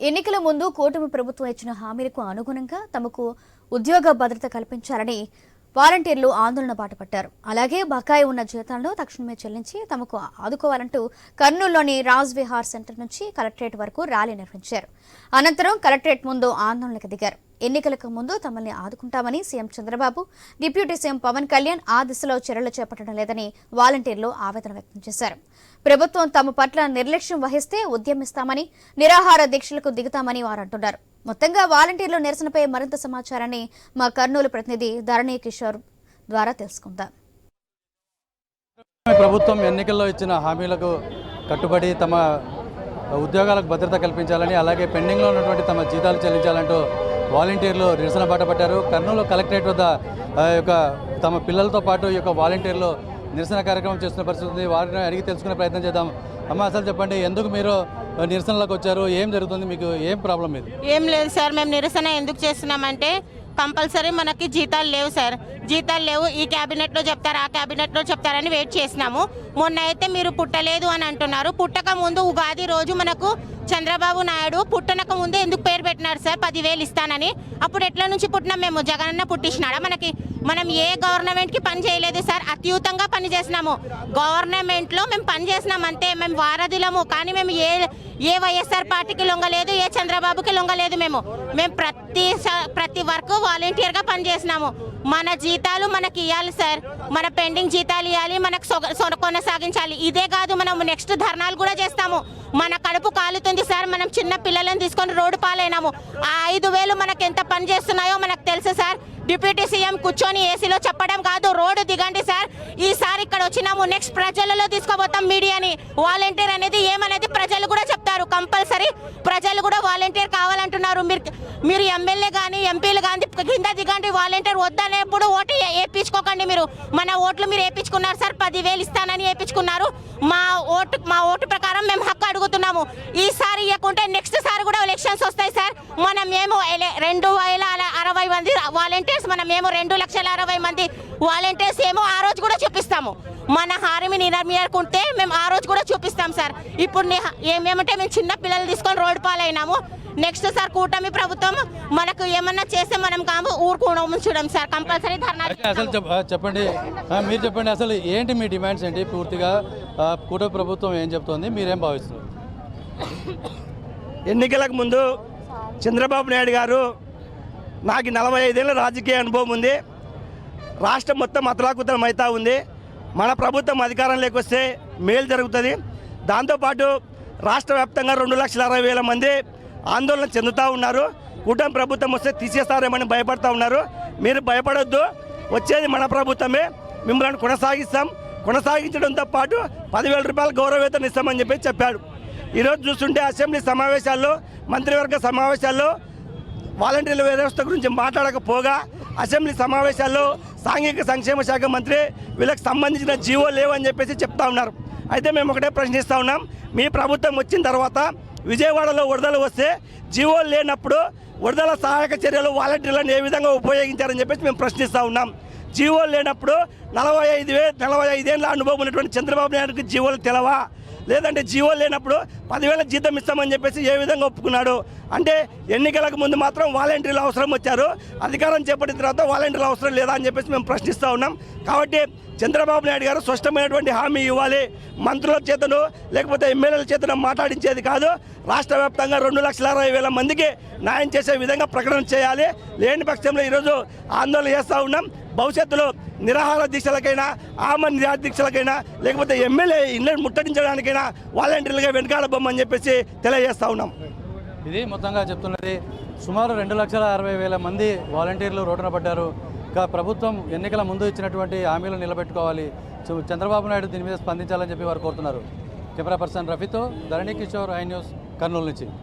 ఎన్నికల ముందు కూటమి ప్రభుత్వం ఇచ్చిన హామీలకు అనుగుణంగా తమకు ఉద్యోగ భద్రత కల్పించాలని వాలంటీర్లు ఆందోళన బాటపట్టారు. అలాగే బకాయి ఉన్న జీతాలను తక్షణమే చెల్లించి తమకు ఆదుకోవాలంటూ కర్నూలులోని రాజ్ విహార్ సెంటర్ నుంచి కలెక్టరేట్ వరకు ర్యాలీ నిర్వహించారు. అనంతరం కలెక్టరేట్ ముందు ఆందోళనకు దిగారు. ఎన్నికలకు ముందు తమల్ని ఆదుకుంటామని CM Chandrababu, deputy CM Pawan Kalyan ఆ దిశలో చర్యలు చేపట్టడం లేదని వాలంటీర్లు ఆవేదన వ్యక్తం చేశారు. ప్రభుత్వం తమ పట్ల నిర్లక్ష్యం వహిస్తే ఉద్యమిస్తామని, నిరాహార దీక్షలకు దిగుతామని వారు అంటున్నారు. మొత్తంగా వాలంటీర్లు నిరసనపై మరింత సమాచారాన్ని మా కర్నూలు ప్రతినిధి ధరణి కిషోర్ ద్వారా తెలుసుకుందాం. ప్రభుత్వం ఎన్నికల్లో ఇచ్చిన హామీలకు కట్టుబడి తమ ఉద్యోగాలకు భద్రత కల్పించాలని, అలాగే పెండింగ్లో ఉన్నటువంటి తమ జీతాలు చెల్లించాలంటూ వాలంటీర్లు నిరసన బాటపట్టారు. కర్నూలు కలెక్టరేట్ వద్ద తమ పిల్లలతో పాటు ఈ యొక్క వాలంటీర్లు నిరసన కార్యక్రమం చేస్తున్న పరిస్థితి ఉంది. వారిని అడిగి తెలుసుకునే ప్రయత్నం చేద్దాం. అమ్మ, అసలు చెప్పండి, ఎందుకు మీరు నిరసనలకు వచ్చారు? ఏం జరుగుతుంది? మీకు ఏం ప్రాబ్లం? ఇది ఏం లేదు సార్, మేము నిరసన ఎందుకు చేస్తున్నామంటే కంపల్సరీ మనకి జీతాలు లేవు సార్, జీతాలు లేవు. ఈ క్యాబినెట్లో చెప్తారు, ఆ క్యాబినెట్లో చెప్తారని వెయిట్ చేసినాము. మొన్న అయితే మీరు పుట్టలేదు అని అంటున్నారు. పుట్టక ముందు ఉగాది రోజు మనకు చంద్రబాబు నాయుడు పుట్టనక ముందే ఎందుకు పేరు పెట్టినారు సార్ 10,000 ఇస్తానని? అప్పుడు ఎట్లా నుంచి పుట్టినాం మేము? జగనన్న పుట్టించినాడా మనకి? మనం ఏ గవర్నమెంట్కి పని చేయలేదు సార్, అత్యుతంగా పని చేసినాము. గవర్నమెంట్లో మేము పని చేసినాం అంతే, మేము వారధులము. కానీ మేము ఏ వైఎస్ఆర్ పార్టీకి లొంగలేదు, ఏ చంద్రబాబుకి లొంగలేదు. మేము ప్రతి వర్క్ వాలంటీర్గా పనిచేసినాము. మన జీతాలు మనకి ఇవ్వాలి సార్, మన పెండింగ్ జీతాలు ఇవ్వాలి, మనకు కొనసాగించాలి. ఇదే కాదు, మనం నెక్స్ట్ ధర్నాలు కూడా చేస్తాము. మన కడుపు కాలుతుంది సార్, మనం చిన్న పిల్లలను తీసుకొని రోడ్డు పాలైనాము. ఆ 5,000 మనకు ఎంత పని చేస్తున్నాయో మనకు తెలుసు సార్. డిప్యూటీ సీఎం కూర్చొని ఏసీలో చెప్పడం కాదు, రోడ్డు దిగండి సార్. ఈసారి ఇక్కడ వచ్చినాము, నెక్స్ట్ ప్రజలలో తీసుకోబోతాం మీడియాని. వాలంటీర్ అనేది ఏమనేది ప్రజలు కూడా చెప్తారు. కంపల్సరీ ప్రజలు కూడా వాలంటీర్ కావాలంటున్నారు. మీరు ఎమ్మెల్యే కానీ ఎంపీలు కానీ కింద దిగండి. వాలంటీర్ వద్దనేప్పుడు ఓటు వేయించుకోకండి. మీరు మన ఓట్లు మీరు వేయించుకున్నారు సార్, 10,000 ఇస్తానని వేయించుకున్నారు. మా ఓటు ప్రకారం మేము హక్కు అడుగుతున్నాము. ఈసారి ఇవ్వకుంటే నెక్స్ట్ సారి కూడా ఎలక్షన్స్ వస్తాయి సార్. మనమేమో 2,060 మంది వాలంటీర్స్, మనమేమో 2,60,000 మంది వాలంటీర్స్ ఏమో ఆ రోజు కూడా చూపిస్తాము. మన హామీ నిరమేరుకుంటే మేము ఆ రోజు కూడా చూపిస్తాం సార్. ఇప్పుడు ఏమేమంటే మేము చిన్న పిల్లలు తీసుకొని రోడ్డు పాలైనాము. నెక్స్ట్ సార్ కూటమి ప్రభుత్వం మనకు ఏమన్నా చేస్తే మనం ఊరుకోవడం చూడం సార్. కంపల్సరీ ధర్నా. అసలు చెప్పండి, మీరు చెప్పండి, అసలు ఏంటి మీ డిమాండ్స్ ఏంటి? పూర్తిగా కూటమి ప్రభుత్వం ఏం చెప్తోంది, మీరేం భావిస్తున్నారు? ఎన్నికలకు ముందు చంద్రబాబు నాయుడు గారు, నాకు 45 ఏళ్ళ రాజకీయ అనుభవం ఉంది, రాష్ట్రం మొత్తం అతలాకుతలం అవుతూ ఉంది, మన ప్రభుత్వం అధికారంలోకి వస్తే మేలు జరుగుతుంది, దాంతోపాటు రాష్ట్ర వ్యాప్తంగా 2,60,000 మంది ఆందోళన చెందుతూ ఉన్నారు, కూటమి ప్రభుత్వం వస్తే తీసేస్తారేమని భయపడుతూ ఉన్నారు. మీరు భయపడొద్దు, వచ్చేది మన ప్రభుత్వమే, మిమ్మల్ని కొనసాగించడంతో పాటు 10,000 రూపాయల గౌరవవేతనం ఇస్తామని చెప్పాడు. ఈరోజు చూస్తుంటే అసెంబ్లీ సమావేశాల్లో, మంత్రివర్గ సమావేశాల్లో వాలంటీర్ల వ్యవస్థ గురించి మాట్లాడకపోగా, అసెంబ్లీ సమావేశాల్లో సాంఘిక సంక్షేమ శాఖ మంత్రి వీళ్ళకి సంబంధించిన జీవో లేవని చెప్పేసి చెప్తా ఉన్నారు. అయితే మేము ఒకటే ప్రశ్నిస్తూ ఉన్నాం, మీ ప్రభుత్వం వచ్చిన తర్వాత విజయవాడలో వరదలు వస్తే జీవోలు లేనప్పుడు వరదల సహాయక చర్యలు వాలంటీర్లను ఏ విధంగా ఉపయోగించారని చెప్పేసి మేము ప్రశ్నిస్తూ ఉన్నాం. జీవోలు లేనప్పుడు 45 ఏళ్ళ అనుభవం ఉన్నటువంటి చంద్రబాబు నాయుడుకి జీవోలు తెలవా? లేదంటే జీవోలు లేనప్పుడు 10,000 జీతం ఇస్తామని చెప్పేసి ఏ విధంగా ఒప్పుకున్నాడు? అంటే ఎన్నికలకు ముందు మాత్రం వాలంటీర్లు అవసరం వచ్చారు, అధికారం చేపట్టిన తర్వాత వాలంటీర్లు అవసరం లేదా అని చెప్పేసి మేము ప్రశ్నిస్తూ ఉన్నాం. కాబట్టి చంద్రబాబు నాయుడు గారు స్పష్టమైనటువంటి హామీ ఇవ్వాలి. మంత్రుల చేతను లేకపోతే ఎమ్మెల్యేల చేతను మాట్లాడించేది కాదు, రాష్ట్ర వ్యాప్తంగా 2,60,000 మందికి న్యాయం చేసే విధంగా ప్రకటన చేయాలి. లేని పక్షంలో ఈరోజు ఆందోళన చేస్తూ ఉన్నాం. భవిష్యత్తులో నిరాహార దీక్షలకైనా, ఆమరణ నిరాహార దీక్షలకైనా, లేకపోతే ఎమ్మెల్యే ఇళ్ళని ముట్టడించడానికైనా వాలంటీర్లుగా వెనకాడబోమని చెప్పేసి తెలియజేస్తూ ఉన్నాం. ఇది మొత్తంగా చెప్తున్నది. సుమారు 2,60,000 మంది వాలంటీర్లు రోడ్డున పడ్డారు. ఇక ప్రభుత్వం ఎన్నికల ముందు ఇచ్చినటువంటి హామీలు నిలబెట్టుకోవాలి, చంద్రబాబు నాయుడు దీని మీద స్పందించాలని చెప్పి వారు కోరుతున్నారు. కెమెరా పర్సన్ రఫీతో ధరణి కిషోర్, ఐ న్యూస్, కర్నూలు నుంచి.